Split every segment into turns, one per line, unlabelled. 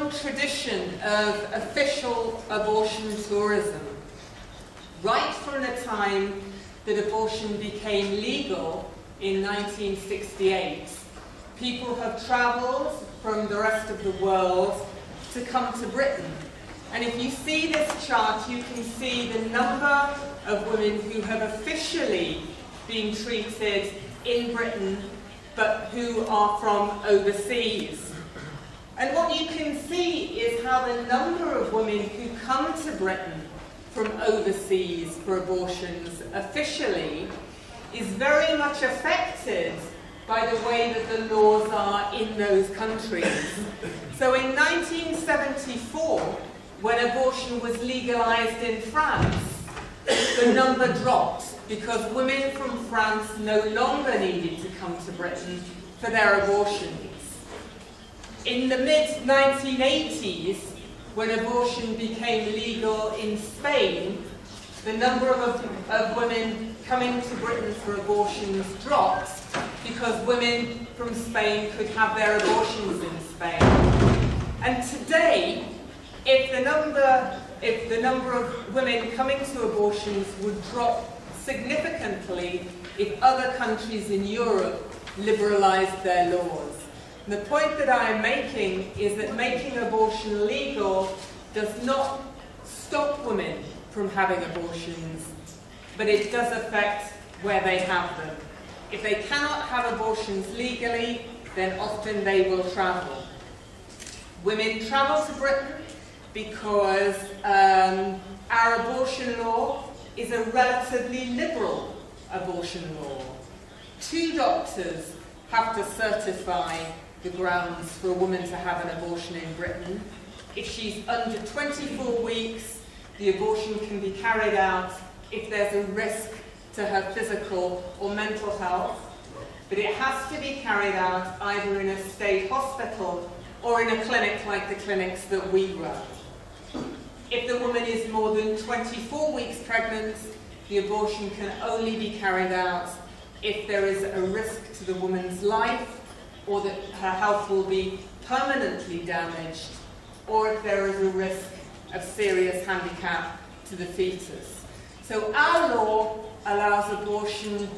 long tradition of official abortion tourism. Right from the time that abortion became legal in 1968, people have travelled from the rest of the world to come to Britain. And if you see this chart, you can see the number of women who have officially been treated in Britain, but who are from overseas. And what you can see is how the number of women who come to Britain from overseas for abortions officially is very much affected by the way that the laws are in those countries. So in 1974, when abortion was legalized in France, the number dropped because women from France no longer needed to come to Britain for their abortions. In the mid-1980s, when abortion became legal in Spain, the number of women coming to Britain for abortions dropped because women from Spain could have their abortions in Spain. And today, if the number of women coming to abortions would drop significantly if other countries in Europe liberalised their laws. And the point that I am making is that making abortion legal does not stop women from having abortions, but it does affect where they have them. If they cannot have abortions legally, then often they will travel. Women travel to Britain because our abortion law is a relatively liberal abortion law. 2 doctors have to certify the grounds for a woman to have an abortion in Britain. If she's under 24 weeks, the abortion can be carried out if there's a risk to her physical or mental health, but it has to be carried out either in a state hospital or in a clinic like the clinics that we run. If the woman is more than 24 weeks pregnant, the abortion can only be carried out if there is a risk to the woman's life, or that her health will be permanently damaged, or if there is a risk of serious handicap to the fetus. So our law allows abortion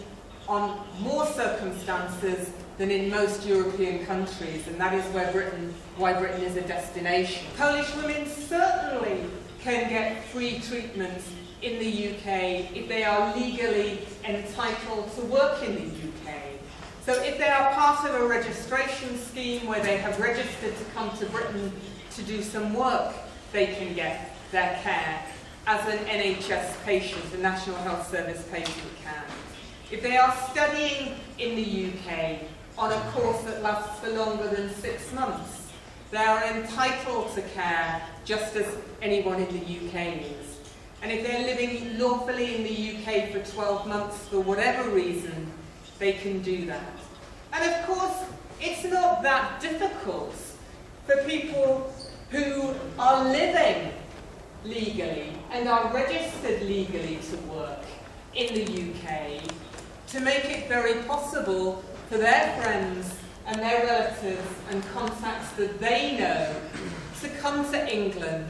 on more circumstances than in most European countries, and that is why Britain is a destination. Polish women certainly can get free treatment in the UK if they are legally entitled to work in the UK. So if they are part of a registration scheme where they have registered to come to Britain to do some work, they can get their care as an NHS patient, a National Health Service patient can. If they are studying in the UK on a course that lasts for longer than 6 months, they are entitled to care just as anyone in the UK is. And if they're living lawfully in the UK for 12 months for whatever reason, they can do that. And of course, it's not that difficult for people who are living legally and are registered legally to work in the UK to make it very possible for their friends and their relatives and contacts that they know to come to England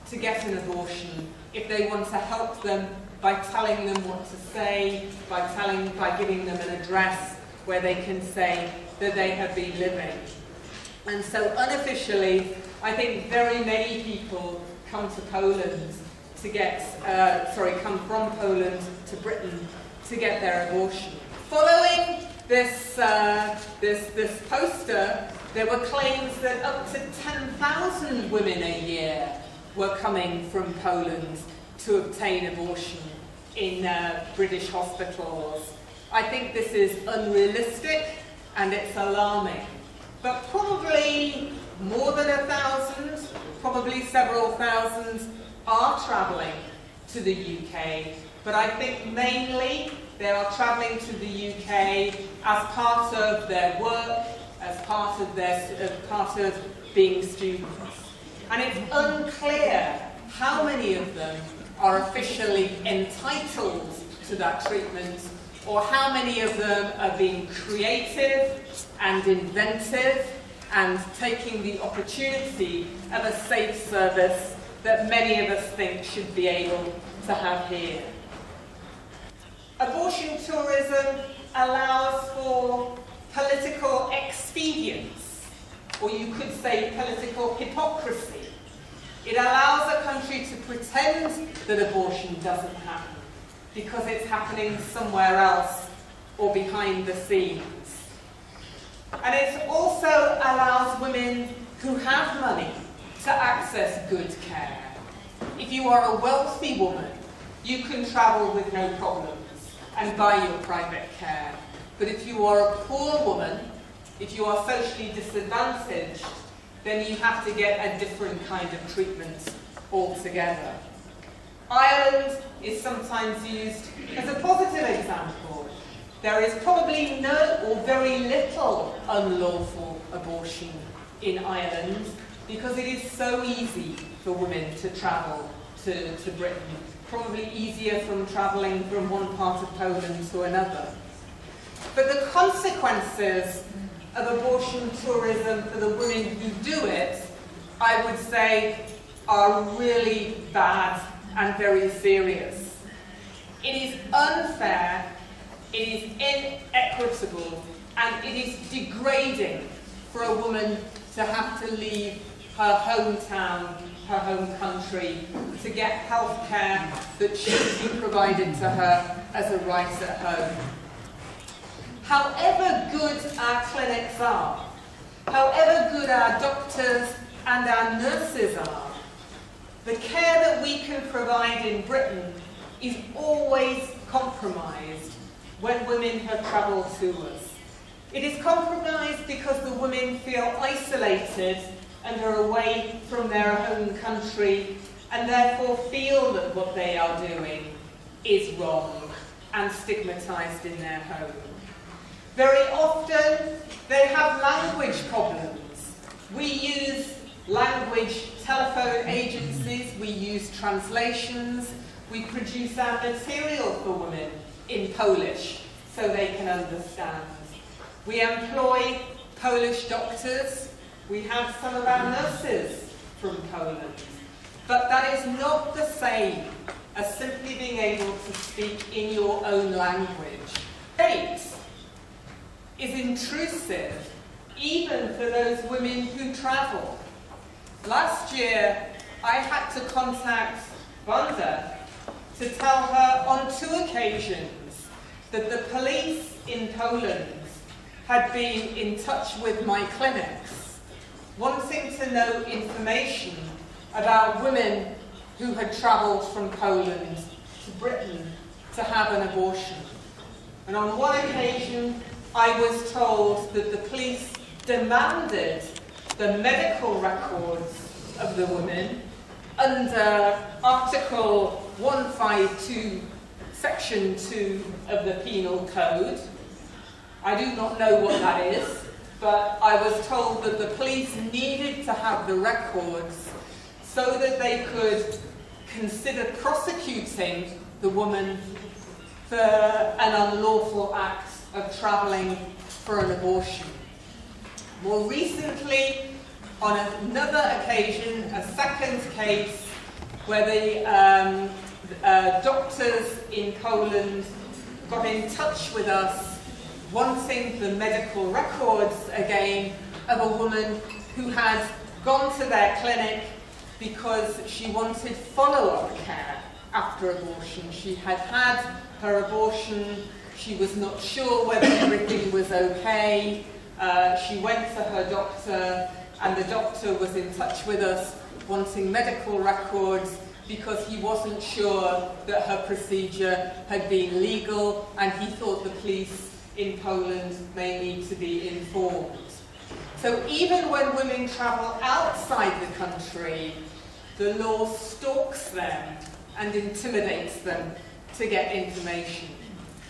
to get an abortion if they want to help them by telling them what to say, by giving them an address where they can say that they have been living. And so unofficially, I think very many people come to Poland to come from Poland to Britain to get their abortion. Following this poster, there were claims that up to 10,000 women a year were coming from Poland to obtain abortion in British hospitals. I think this is unrealistic and it's alarming. But probably more than 1,000, probably several thousand are travelling to the UK. But I think mainly they are travelling to the UK as part of their work, as part of being students. And it's unclear how many of them are officially entitled to that treatment, or how many of them are being creative and inventive and taking the opportunity of a safe service that many of us think should be able to have here. Abortion tourism allows for political expedience, or you could say political hypocrisy. It allows a country to pretend that abortion doesn't happen because it's happening somewhere else or behind the scenes. And it also allows women who have money to access good care. If you are a wealthy woman, you can travel with no problems and buy your private care. But if you are a poor woman, if you are socially disadvantaged, then you have to get a different kind of treatment altogether. Ireland is sometimes used as a positive example. There is probably no or very little unlawful abortion in Ireland because it is so easy for women to travel to Britain. Probably easier from travelling from one part of Poland to another. But the consequences of abortion tourism for the women who do it, I would say, are really bad and very serious. It is unfair, it is inequitable, and it is degrading for a woman to have to leave her hometown, her home country, to get health care that should be provided to her as a right at home. However good our clinics are, however good our doctors and our nurses are, the care that we can provide in Britain is always compromised when women have travelled to us. It is compromised because the women feel isolated and are away from their home country and therefore feel that what they are doing is wrong and stigmatised in their home. Very often they have language problems. We use language telephone agencies, we use translations, we produce our material for women in Polish so they can understand. We employ Polish doctors, we have some of our nurses from Poland. But that is not the same as simply being able to speak in your own language. State is intrusive even for those women who travel. Last year, I had to contact Wanda to tell her on 2 occasions that the police in Poland had been in touch with my clinics, wanting to know information about women who had travelled from Poland to Britain to have an abortion. And on one occasion, I was told that the police demanded the medical records of the women under Article 152, Section 2 of the Penal Code. I do not know what that is, but I was told that the police needed to have the records so that they could consider prosecuting the woman for an unlawful act of travelling for an abortion. More recently, on another occasion, a second case where the doctors in Poland got in touch with us wanting the medical records again of a woman who had gone to their clinic because she wanted follow-up care after abortion. She had had her abortion, she was not sure whether everything was okay. She went to her doctor, and the doctor was in touch with us wanting medical records because he wasn't sure that her procedure had been legal, and he thought the police in Poland may need to be informed. So even when women travel outside the country, the law stalks them and intimidates them to get information.